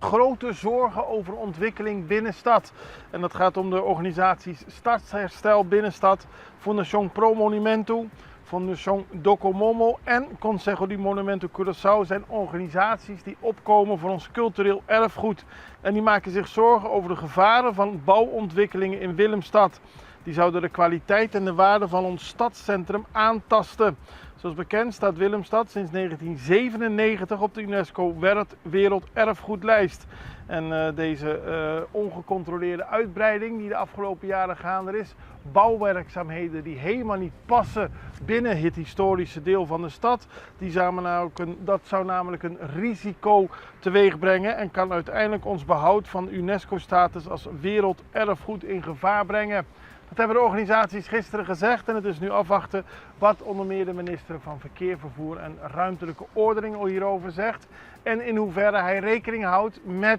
grote zorgen over ontwikkeling binnenstad. En dat gaat om de organisaties Stadsherstel Binnenstad, Fundación Pro Monumento, Fundación Docomomo en Consejo de Monumento Curaçao zijn organisaties die opkomen voor ons cultureel erfgoed. En die maken zich zorgen over de gevaren van bouwontwikkelingen in Willemstad. Die zouden de kwaliteit en de waarde van ons stadscentrum aantasten. Zoals bekend staat Willemstad sinds 1997 op de UNESCO Werelderfgoedlijst. En deze ongecontroleerde uitbreiding die de afgelopen jaren gaande is, bouwwerkzaamheden die helemaal niet passen binnen het historische deel van de stad, dat zou namelijk een risico teweeg brengen en kan uiteindelijk ons behoud van UNESCO-status als werelderfgoed in gevaar brengen. Dat hebben de organisaties gisteren gezegd en het is nu afwachten wat onder meer de minister van Verkeer, Vervoer en Ruimtelijke Ordening hierover zegt. En in hoeverre hij rekening houdt met